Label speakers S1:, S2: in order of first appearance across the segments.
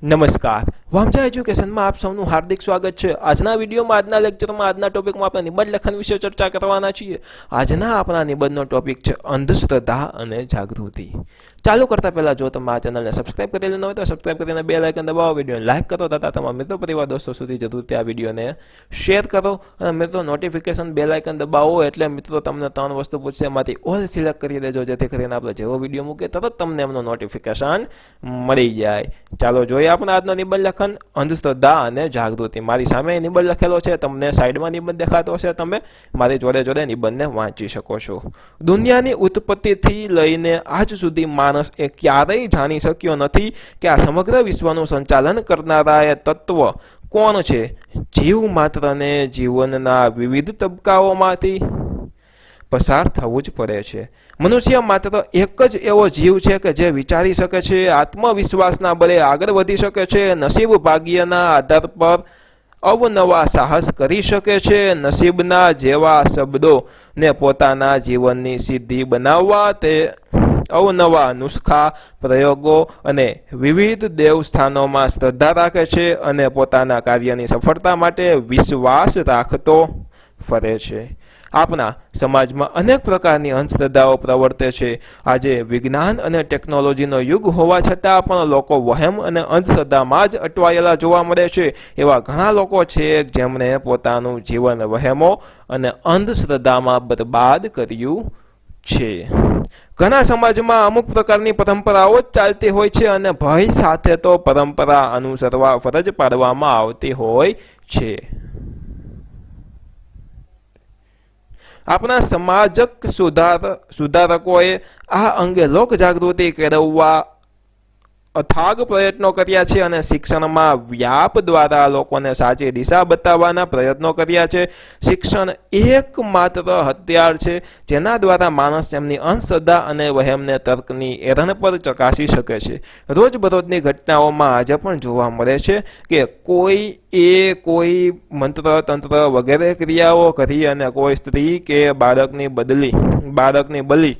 S1: नमस्कार, वामजा एज्युकेशन में आप सबનું हार्दिक स्वागत है। आजना वीडियो में आजना लेक्चर में आजना टॉपिक में अपना निबंध लेखन विषय चर्चा करवाना छीए। आजना अपना निबंधनो टॉपिक है अंधश्रद्धा अने जागृति। चालू करता पहला जो તમે આ ચેનલને સબસ્ક્રાઇબ કરેલી ન હોય તો સબસ્ક્રાઇબ કરીને બેલ આઇકન દબાવો, વિડિયોને લાઈક કરો તથા તમારા મિત્રો પરિવાર દોસ્તો સુધી જરૂરથી આ વિડિયોને શેર કરો અને મિત્રો નોટિફિકેશન બેલ આઇકન દબાવો એટલે મિત્રો તમને ત્રણ વસ્તુ પૂછશે એમાંથી ઓલ સિલેક્ટ કરી દેજો જેથી કરીને આપણે જેવો વિડિયો મૂકે તરત તમને એમનો નોટિફિકેશન મળી જાય। ચાલો જોઈએ આપણે આજનો નિબંધ લેખન અંધશ્રદ્ધા અને જાગૃતિ। મારી સામે નિબંધ લખેલો છે, તમને સાઈડમાં નિબંધ દેખાતો હશે, તમે મારી જોડે જોડે નિબંધને વાંચી શકો છો। દુનિયાની ઉત્પત્તિથી લઈને આજ સુધી मानस ए क्यारेय जानी शक्यो नथी कि आ समग्र विश्वनुं संचालन करनारा ए तत्व कोण छे। जीव मात्र ने जीवनना विविध तबकाओमांथी पसार थवुं ज पड़े छे। मनुष्य मात्र एक ज एवो जीव छे कि जे विचारी शके छे, आत्मविश्वासना बळे आगळ वधी शके छे, नसीब भाग्यना आधार पर अवनवा साहस करी शके छे, नसीबना जेवा शब्दों ने पोताना जीवननी सिद्धि बनाववा ते अवनवा नुस्खा प्रयोगों अने विविध देवस्थानों में श्रद्धा राखे छे अने पोताना कार्यनी सफलता माटे विश्वास राखतो फरे छे। आपना समाज में अनेक प्रकारनी अंधश्रद्धाओं प्रवर्ते छे। आज विज्ञान अने टेक्नोलॉजीनो युग होवा छतां पण लोको वहेम अने अंधश्रद्धामां ज अटवायेला जोवा मळे छे। एवा घणा लोको छे जेमणे पोतानुं जीवन वहेमो अने अंधश्रद्धामां बर्बाद कर्युं छे। घणा समाजमां अमुक प्रकारनी परंपराओ ज चालती होय छे अने भय साथे तो परंपरा अनुसरवा फरज पाडवामां आवती होय छे। अपना समाजक सुधारकोए आ अंगे लोक जागृति केळववा अथाग प्रयत्नों कर्या छे अने शिक्षणमां व्याप द्वारा लोकोने साची दिशा बताववाना प्रयत्नों कर्या छे। शिक्षण एकमात्र हथियार छे जेना द्वारा माणस तेमनी अंधश्रद्धा अने वहेमने तर्कनी एरण पर चकासी शके छे। रोजबरोजनी घटनाओमां आजे पण जोवा मळे छे के कोई मंत्र तंत्र वगैरे क्रियाओ करी अने कोई स्त्री के बाळकनी बली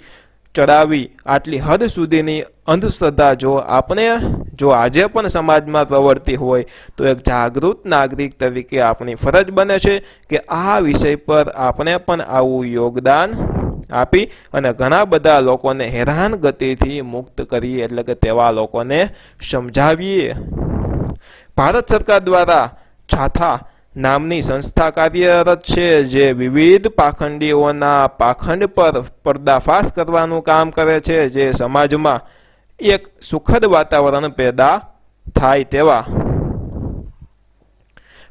S1: चढ़ावी आटली हद सुधीनी अंधश्रद्धा जो आजे पण समाज में प्रवर्ती होय तो एक जागृत नागरिक तरीके आपनी फरज बने छे कि आ विषय पर आपणे पण आवुं योगदान आपी अने घणा बधा लोकोने हैरान गतिथी मुक्त करी एटले के तेवा लोकोने समजावीए। भारत सरकार द्वारा छाथा नामनी संस्था कार्यरत छे जे विविध पाखंडीओना पाखंड पर पर्दाफाश करवानुं काम करे छे, जे समाज में एक सुखद वातावरण पैदा थाय तेवा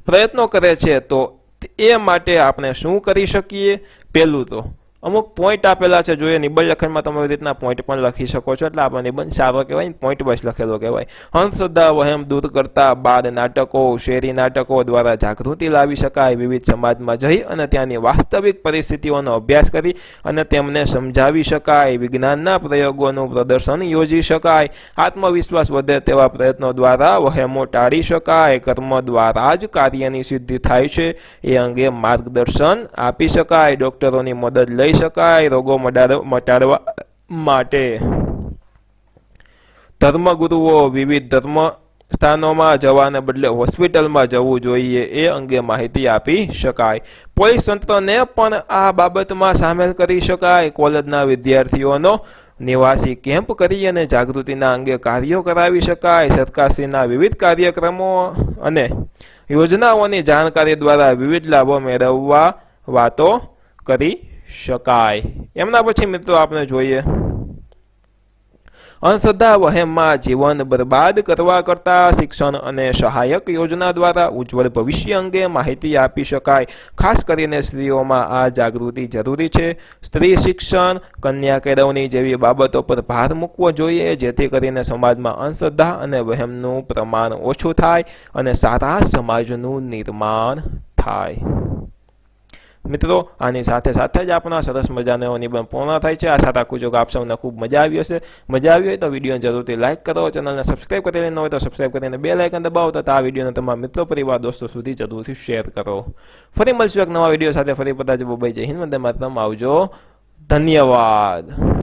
S1: प्रयत्नों करे छे। तो ए माटे आपणे शुं करी शकीए? पहेलुं तो अमुक पॉइंट आपेला छे, जो निबंध लेखन में तमे रीतना पॉइंट पण लखी शको छो, एटले आपणे निबंध सारो कहेवाय, पॉइंट वाइज लखेलो कहेवाय। अंधश्रद्धा वहेम दूर करता बाल नाटको शेरी नाटको द्वारा जागृति लावी शकाय। विविध समाज में जई अने त्यानी वास्तविक परिस्थितिओनो अभ्यास करी अने तेमने समजावी शकाय। विज्ञानना प्रयोगोनुं प्रदर्शन योजी शकाय। आत्मविश्वास वधे तेवा प्रयत्नों द्वारा वहेमो टाळी शकाय। कर्म द्वारा ज कार्यनी सिद्धि थाय छे ए अंगे मार्गदर्शन आपी शकाय। डॉक्टरोनी मदद लई शकाय। रोगों मटाड़वा माटे धर्मगुरुओ विविध धर्म स्थानों में जवाने बदले होस्पिटल में जवुं जोईए ए अंगे माहिती आपी शकाय। पोलीस तंत्र ने पण आ बाबत में सामेल करी शकाय। कॉलेजना विद्यार्थीओनो निवासी केम्प करी अने जागृतिना अंगे कार्यों करावी शकाय। सरकारश्रीना विविध कार्यक्रमों अने योजनाओनी जानकारी द्वारा विविध लाभों मेळववा वातो करी शकाय। एमना पछी मित्रों आपने जोईए अंधश्रद्धा वहेममां जीवन बर्बाद करवा करता शिक्षण अने सहायक योजना द्वारा उज्जवल भविष्य अंगे माहिती आपी शकाय। खास करीने स्त्रीओमां आ जागृति जरूरी छे। स्त्री शिक्षण कन्या केळवणी जेवी बाबतों पर भार मूकवो जोईए जेथी करीने समाजमां अंधश्रद्धा अने वहेमनुं प्रमाण ओछुं थाय अने सारा समाजनुं निर्माण थाय। મિત્રો આની સાથે સાથે જ આપણા સરસ મજાનો નિબંધ પૂર્ણ થાય છે. આશા રાખું છું કે આપ સૌને ખૂબ મજા આવી હશે. મજા આવી હોય તો વિડીયોને જરૂરથી લાઇક કરો, ચેનલને સબસ્ક્રાઇબ કરેલી ન હોય તો સબસ્ક્રાઇબ કરીને બેલ આઇકન દબાવો તથા આ વિડીયોને તમારા મિત્રો પરિવાર દોસ્તો સુધી જરૂરથી શેર કરો. ફરી મળશું એક નવા વિડીયો સાથે. ફરી બધા જ બોમ્બે. જય હિન્દ, વંદે માતરમ. આવજો. ધન્યવાદ.